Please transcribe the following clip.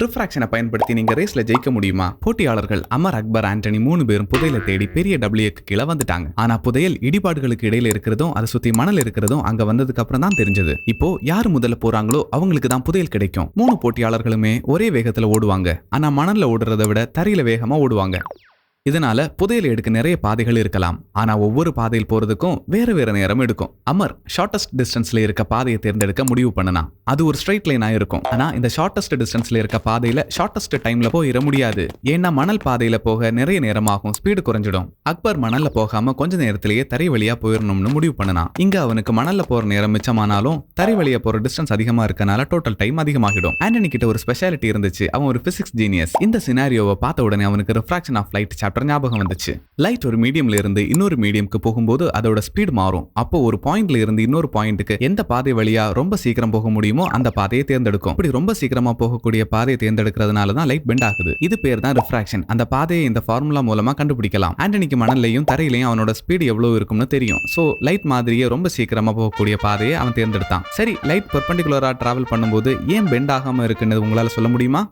ரிஃப்ராக்ஷனை பயன்படுத்தி நீங்க ரேஸ்ல ஜெயிக்க முடியுமா? போட்டியாளர்கள் அமர், அக்பர், ஆண்டனி 3 பேரும் புதையலை தேடி பெரிய டபிள்யூக்கு கீழே வந்துட்டாங்க. ஆனா புதையல் இடிபாடுகளுக்கு இடையில இருக்கிறதும் அதை சுத்தி மணல் இருக்கிறதும் அங்க வந்ததுக்கு அப்புறம் தான் தெரிஞ்சது. இப்போ யாரு முதல்ல போறாங்களோ அவங்களுக்கு தான் புதையல் கிடைக்கும். 3 போட்டியாளர்களுமே ஒரே வேகத்துல ஓடுவாங்க. ஆனா மணல்ல ஓடுறதை விட தரையில வேகமா ஓடுவாங்க. இதனால புதையல் எடுக்க நிறைய பாதைகள் இருக்கலாம். ஆனா ஒவ்வொரு பாதையில் போறதுக்கும் வேற வேற நேரம் எடுக்கும். அமர் ஷார்டஸ்ட் டிஸ்டன்ஸ்ல இருக்க பாதையை தேர்ந்தெடுக்க முடிவு பண்ணனா. அது ஒரு ஸ்ட்ரைட் லைனா இருக்கும். ஆனா இந்த ஷார்டஸ்ட் டிஸ்டன்ஸ்ல இருக்க பாதையில ஷார்டஸ்ட் டைம்ல போயிட முடியாது. ஏன்னா மணல் பாதையில போக நிறைய நேரமாகும், ஸ்பீடு குறைஞ்சிடும். அக்பர் மணல்ல போகாம கொஞ்ச நேரத்திலேயே தரை வழியா போயிடணும்னு முடிவு பண்ணனா. இங்க அவனுக்கு மணல்ல போற நேரம் மிச்சமானாலும் தரை வழியா போற டிஸ்டன்ஸ் அதிகமா இருக்கனால டோட்டல் டைம் அதிகமாகிடும். ஆண்டனி கிட்ட ஒரு ஸ்பெஷாலிட்டி இருந்துச்சு. அவன் ஒரு பிசிக்ஸ் ஜீனியஸ். இந்த சினாரியோவை பார்த்த உடனே அவனுக்கு ரிஃப்ராக்ஷன் ஆஃப் லைட் ஞாபகம் வந்துச்சு. லைட் ஒரு மீடியம்ல இருந்து இன்னொரு மீடியம்க்கு போகும்போது அதோட ஸ்பீட் மாறும். அப்போ ஒரு பாயிண்ட்ல இருந்து இன்னொரு பாயிண்ட்டுக்கு எந்த பாதை வழியா ரொம்ப சீக்கிரம் போக முடியுமோ அந்த பாதையை தேர்ந்தெடுக்கும். இப்படி ரொம்ப சீக்கிரமா போகக்கூடிய பாதையை தேர்ந்தெடுக்கிறதுனால தான் லைட் பெண்ட் ஆகுது. இது பேர் தான் ரிஃப்ராக்ஷன். அந்த பாதையை இந்த ஃபார்முலா மூலமா கண்டுபிடிக்கலாம். ஆண்டனிக்கு மணல்லையும் தரையிலையும் அவனோட ஸ்பீடு எவ்வளவு இருக்கும்னு தெரியும். சோ லைட் மாதிரியே ரொம்ப சீக்கிரமா போகக்கூடிய பாதையை அவன் தேர்ந்தெடுத்தான். சரி, லைட் பெர்பெண்டிகுலரா டிராவல் பண்ணும்போது ஏன் பெண்ட் ஆகாம இருக்குன்னு உங்களால சொல்ல முடியுமா?